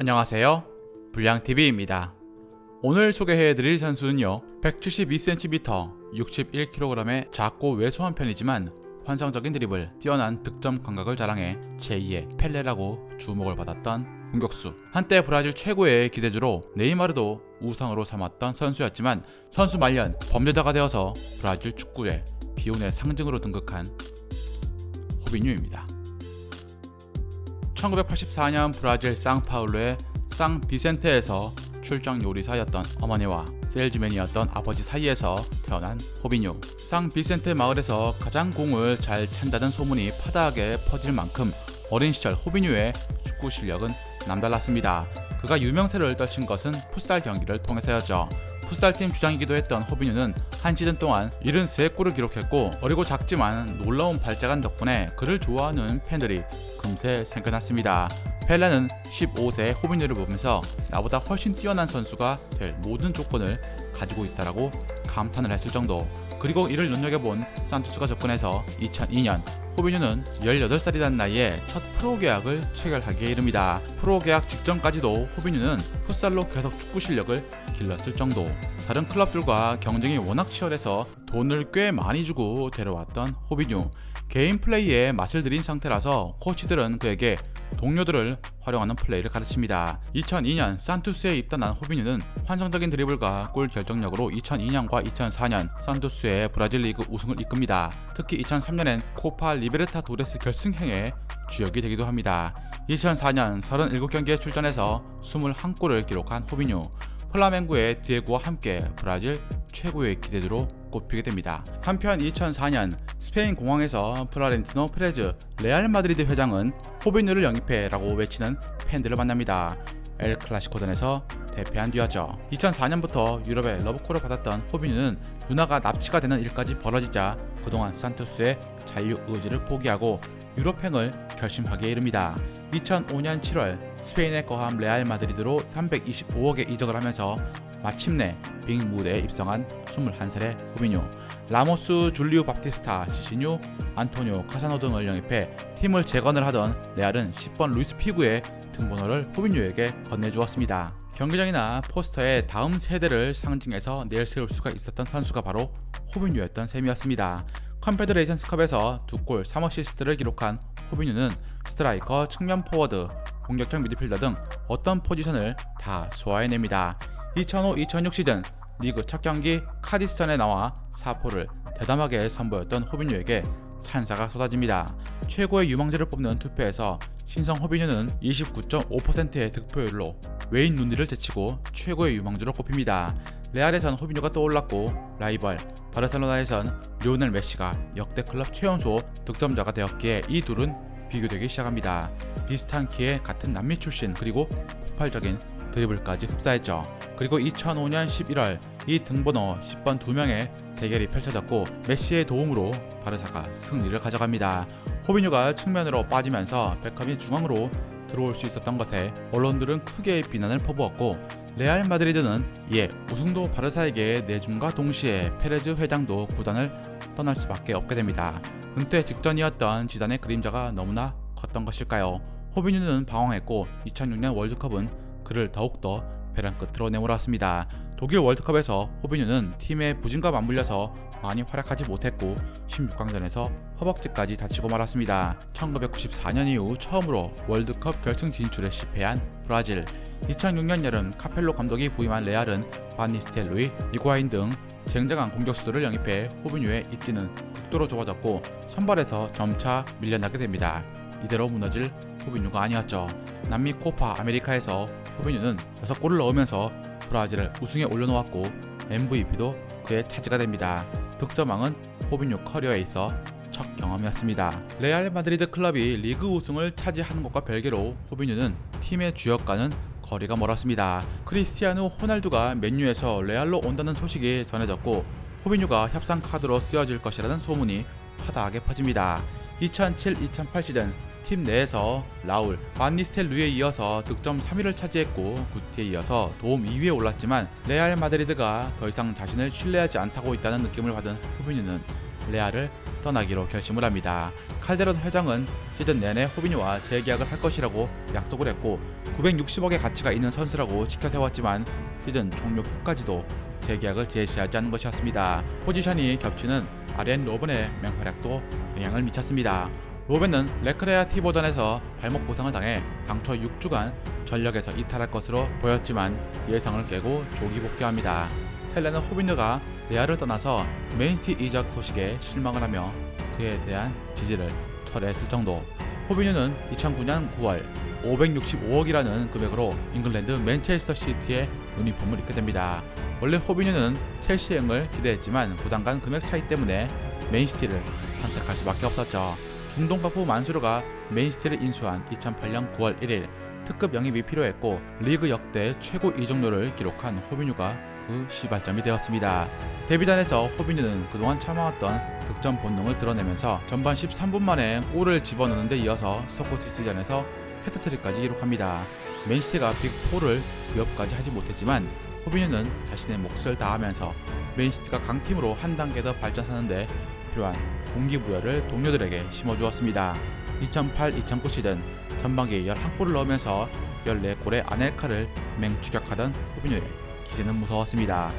안녕하세요, 불량TV입니다. 오늘 소개해드릴 선수는요, 172cm, 61kg의 작고 왜소한 편이지만 환상적인 드리블, 뛰어난 득점 감각을 자랑해 제2의 펠레라고 주목을 받았던 공격수. 한때 브라질 최고의 기대주로 네이마르도 우상으로 삼았던 선수였지만 선수 말년 범죄자가 되어서 브라질 축구의 비운의 상징으로 등극한 호비뉴입니다. 1984년 브라질 상파울루의 상비센테에서 출장 요리사였던 어머니와 세일즈맨이었던 아버지 사이에서 태어난 호비뉴. 상비센테 마을에서 가장 공을 잘 찬다는 소문이 파다하게 퍼질 만큼 어린 시절 호비뉴의 축구 실력은 남달랐습니다. 그가 유명세를 떨친 것은 풋살 경기를 통해서였죠. 풋살팀 주장이기도 했던 호비뉴는 한 시즌 동안 73골을 기록했고, 어리고 작지만 놀라운 발자간 덕분에 그를 좋아하는 팬들이 금세 생겨났습니다. 펠레는 15세 호비뉴를 보면서 나보다 훨씬 뛰어난 선수가 될 모든 조건을 가지고 있다라고 감탄을 했을 정도. 그리고 이를 눈여겨본 산토스가 접근해서 2002년 호비뉴는 18살이라는 나이에 첫 프로 계약을 체결하기에 이릅니다. 프로 계약 직전까지도 호비뉴는 풋살로 계속 축구 실력을 길렀을 정도. 다른 클럽들과 경쟁이 워낙 치열해서 돈을 꽤 많이 주고 데려왔던 호비뉴. 개인 플레이에 맛을 들인 상태라서 코치들은 그에게 동료들을 활용하는 플레이를 가르칩니다. 2002년 산투스에 입단한 호비뉴는 환상적인 드리블과 골 결정력으로 2002년과 2004년 산투스의 브라질 리그 우승을 이끕니다. 특히 2003년엔 코파 리베르타도레스 결승행의 주역이 되기도 합니다. 2004년 37경기에 출전해서 21골을 기록한 호비뉴. 플라멩고의 디에고와 함께 브라질 최고의 기대주로 꼽히게 됩니다. 한편 2004년 스페인 공항에서 플로렌티노 페레즈 레알 마드리드 회장은 호비뉴를 영입해라고 외치는 팬들을 만납니다. 엘 클라시코전에서 대패한 뒤였죠. 2004년부터 유럽의 러브콜을 받았던 호비뉴는 누나가 납치가 되는 일까지 벌어지자 그동안 산토스의 잔류 의지를 포기하고 유럽행을 결심하기에 이릅니다. 2005년 7월 스페인에 거함 레알 마드리드로 325억에 이적을 하면서 마침내 빅 무대에 입성한 21살의 호비뉴. 라모스, 줄리우 바티스타, 시시뉴, 안토니오 카사노 등을 영입해 팀을 재건을 하던 레알은 10번 루이스 피구의 등번호를 호비뉴에게 건네주었습니다. 경기장이나 포스터에 다음 세대를 상징해서 내세울 수가 있었던 선수가 바로 호비뉴였던 셈이었습니다. 컨페더레이션스컵에서 2골 3어시스트를 기록한 호비뉴는 스트라이커, 측면 포워드, 공격형 미드필더 등 어떤 포지션을 다 소화해냅니다. 2005-2006 시즌 리그 첫 경기 카디스전에 나와 4포를 대담하게 선보였던 호비뉴에게 찬사가 쏟아집니다. 최고의 유망주를 뽑는 투표에서 신성 호비뉴는 29.5%의 득표율로 웨인 루니를 제치고 최고의 유망주로 꼽힙니다. 레알에선 호비뉴가 떠올랐고 라이벌 바르셀로나에선 리오넬 메시가 역대 클럽 최연소 득점자가 되었기에 이 둘은 비교되기 시작합니다. 비슷한 키에 같은 남미 출신, 그리고 폭발적인 드리블까지 흡사했죠. 그리고 2005년 11월 이 등번호 10번 2명의 대결이 펼쳐졌고 메시의 도움으로 바르사가 승리를 가져갑니다. 호비뉴가 측면으로 빠지면서 베컴이 중앙으로 들어올 수 있었던 것에 언론들은 크게 비난을 퍼부었고, 레알 마드리드는 이에 우승도 바르사에게 내준과 동시에 페레즈 회장도 구단을 떠날 수밖에 없게 됩니다. 은퇴 직전이었던 지단의 그림자가 너무나 컸던 것일까요? 호비뉴는 방황했고 2006년 월드컵은 그를 더욱더 벼랑 끝으로 내몰았습니다. 독일 월드컵에서 호비뉴는 팀의 부진과 맞물려서 많이 활약하지 못했고 16강전에서 허벅지까지 다치고 말았습니다. 1994년 이후 처음으로 월드컵 결승 진출에 실패한 브라질. 2006년 여름 카펠로 감독이 부임한 레알은 반 니스텔로이, 이구아인 등 쟁쟁한 공격수들을 영입해 호비뉴의 입지는 극도로 좁아졌고 선발에서 점차 밀려나게 됩니다. 이대로 무너질 호비뉴가 아니었죠. 남미 코파 아메리카에서 호비뉴는 6골을 넣으면서 브라질을 우승에 올려놓았고 MVP도 그의 차지가 됩니다. 득점왕은 호비뉴 커리어에 있어 첫 경험이었습니다. 레알 마드리드 클럽이 리그 우승을 차지하는 것과 별개로 호비뉴는 팀의 주역과는 거리가 멀었습니다. 크리스티아누 호날두가 맨유에서 레알로 온다는 소식이 전해졌고 호비뉴가 협상 카드로 쓰여질 것이라는 소문이 파다하게 퍼집니다. 2007-2008 시즌 팀 내에서 라울, 반 니스텔루이에 이어서 득점 3위를 차지했고 구티에 이어서 도움 2위에 올랐지만 레알 마드리드가 더 이상 자신을 신뢰하지 않다고 있다는 느낌을 받은 호비뉴는 레알을 떠나기로 결심을 합니다. 칼데론 회장은 시즌 내내 호비뉴와 재계약을 할 것이라고 약속을 했고 960억의 가치가 있는 선수라고 지켜세웠지만 시즌 종료 후까지도 재계약을 제시하지 않은 것이었습니다. 포지션이 겹치는 아리엔 로벤의 맹활약도 영향을 미쳤습니다. 로벤은 레크레아 티보전에서 발목 부상을 당해 당초 6주간 전력에서 이탈할 것으로 보였지만 예상을 깨고 조기 복귀합니다. 헬레는 호비뉴가 레알을 떠나서 맨시티 이적 소식에 실망을 하며 그에 대한 지지를 철회했을 정도. 호비뉴는 2009년 9월 565억이라는 금액으로 잉글랜드 맨체스터 시티의 유니폼을 입게 됩니다. 원래 호비뉴는 첼시행을 기대했지만 부담간 금액 차이 때문에 맨시티를 선택할 수밖에 없었죠. 중동 가포 만수르가 맨시티를 인수한 2008년 9월 1일 특급 영입이 필요했고 리그 역대 최고 이적료를 기록한 호비뉴가 그 시발점이 되었습니다. 데뷔단에서 호비뉴는 그동안 참아왔던 득점 본능을 드러내면서 전반 13분 만에 골을 집어넣는 데 이어서 스토크시티전에서 해트트릭까지 기록합니다. 맨시티가 빅4를 위협까지 하지 못했지만 호비뉴는 자신의 몫을 다하면서 맨시티가 강팀으로 한 단계 더 발전하는 데 필요한 동기부여를 동료들에게 심어주었습니다. 2008-2009 시즌 전반기에 11골을 넣으면서 14골의 아넬카를 맹추격하던 호비뉴의 기세는 무서웠습니다.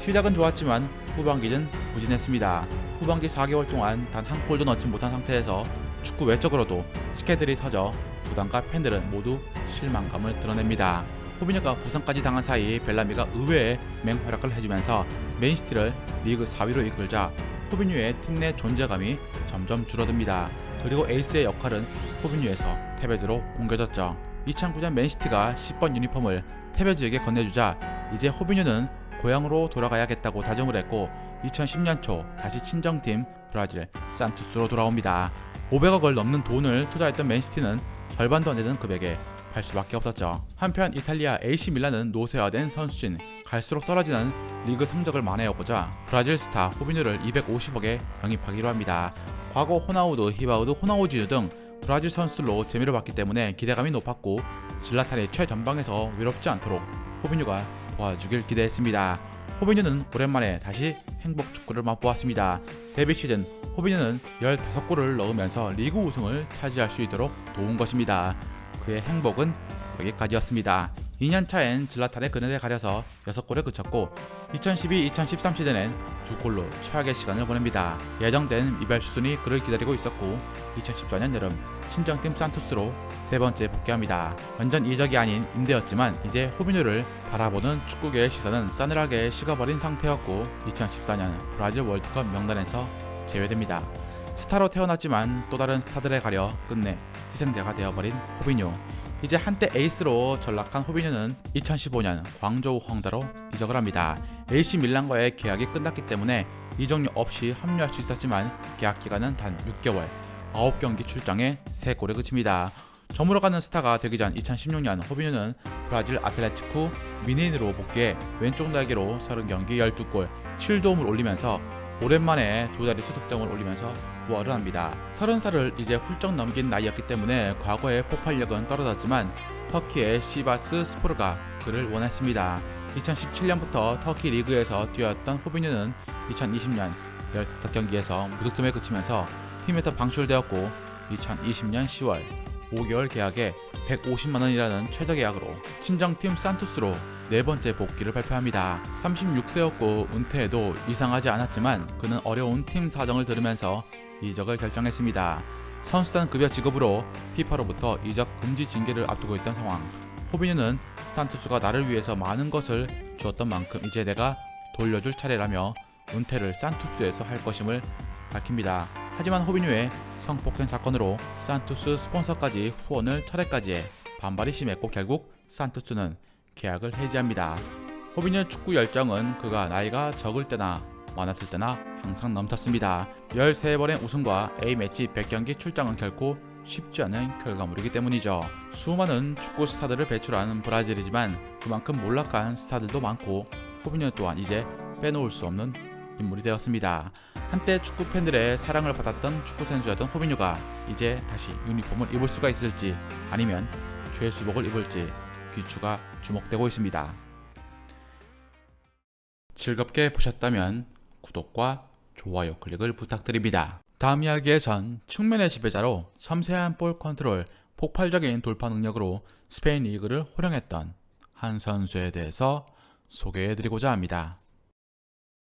시작은 좋았지만 후반기는 부진했습니다. 후반기 4개월 동안 단 한 골도 넣지 못한 상태에서 축구 외적으로도 스캔들이 터져 구단과 팬들은 모두 실망감을 드러냅니다. 호비뉴가 부상까지 당한 사이 벨라미가 의외의 맹활약을 해주면서 맨시티를 리그 4위로 이끌자 호비뉴의 팀 내 존재감이 점점 줄어듭니다. 그리고 에이스의 역할은 호비뉴에서 테베즈로 옮겨졌죠. 2009년 맨시티가 10번 유니폼을 테베즈에게 건네주자 이제 호비뉴는 고향으로 돌아가야겠다고 다짐을 했고 2010년 초 다시 친정팀 브라질 산투스로 돌아옵니다. 500억을 넘는 돈을 투자했던 맨시티는 절반도 안 되는 금액에 팔 수밖에 없었죠. 한편 이탈리아 AC 밀란은 노쇠화된 선수진 갈수록 떨어지는 리그 성적을 만회해보자 브라질 스타 호비뉴를 250억에 영입하기로 합니다. 과거 호나우두, 히바우드, 호나우지뉴 등 브라질 선수들로 재미를 봤기 때문에 기대감이 높았고 질라탄이 최전방에서 외롭지 않도록 호비뉴가 도와주길 기대했습니다. 호비뉴는 오랜만에 다시 행복 축구를 맛보았습니다. 데뷔 시즌 호비뉴는 15골을 넣으면서 리그 우승을 차지할 수 있도록 도운 것입니다. 그의 행복은 여기까지였습니다. 2년차엔 질라탄의 그늘에 가려서 6골에 그쳤고 2012-2013 시즌엔 2골로 최악의 시간을 보냅니다. 예정된 이별 수순이 그를 기다리고 있었고 2014년 여름 친정팀 산투스로 세 번째 복귀합니다. 완전 이적이 아닌 임대였지만 이제 호비뉴를 바라보는 축구계의 시선은 싸늘하게 식어버린 상태였고 2014년 브라질 월드컵 명단에서 제외됩니다. 스타로 태어났지만 또 다른 스타들에 가려 끝내 희생자가 되어버린 호비뉴. 이제 한때 에이스로 전락한 호비뉴는 2015년 광저우 헝다로 이적을 합니다. AC 밀란과의 계약이 끝났기 때문에 이적료 없이 합류할 수 있었지만 계약 기간은 단 6개월, 9경기 출장에 3골에 그칩니다. 저물어 가는 스타가 되기 전 2016년 호비뉴는 브라질 아틀레티쿠 미네이르로 복귀해 왼쪽 날개로 30경기 12골, 7도움을 올리면서 오랜만에 두 자릿수 득점을 올리면서 부활을 합니다. 30살을 이제 훌쩍 넘긴 나이였기 때문에 과거의 폭발력은 떨어졌지만 터키의 시바스 스포르가 그를 원했습니다. 2017년부터 터키 리그에서 뛰어왔던 호비뉴는 2020년 15경기에서 무득점에 그치면서 팀에서 방출되었고 2020년 10월 5개월 계약에 150만원이라는 최저 계약으로 친정팀 산투스로 네 번째 복귀를 발표합니다. 36세였고 은퇴해도 이상하지 않았지만 그는 어려운 팀 사정을 들으면서 이적을 결정했습니다. 선수단 급여 지급으로 피파로부터 이적 금지 징계를 앞두고 있던 상황. 호비뉴는 산투스가 나를 위해서 많은 것을 주었던 만큼 이제 내가 돌려줄 차례라며 은퇴를 산투스에서 할 것임을 밝힙니다. 하지만 호비뉴의 성폭행 사건으로 산투스 스폰서까지 후원을 철회까지 해 반발이 심했고 결국 산투스는 계약을 해지합니다. 호비뉴 축구 열정은 그가 나이가 적을 때나 많았을 때나 항상 넘쳤습니다. 13번의 우승과 A매치 100경기 출장은 결코 쉽지 않은 결과물이기 때문이죠. 수많은 축구 스타들을 배출하는 브라질이지만 그만큼 몰락한 스타들도 많고 호비뉴 또한 이제 빼놓을 수 없는 인물이 되었습니다. 한때 축구 팬들의 사랑을 받았던 축구 선수였던 호비뉴가 이제 다시 유니폼을 입을 수가 있을지 아니면 죄수복을 입을지 귀추가 주목되고 있습니다. 즐겁게 보셨다면 구독과 좋아요 클릭을 부탁드립니다. 다음 이야기에선 측면의 지배자로 섬세한 볼 컨트롤, 폭발적인 돌파 능력으로 스페인 리그를 호령했던 한 선수에 대해서 소개해드리고자 합니다.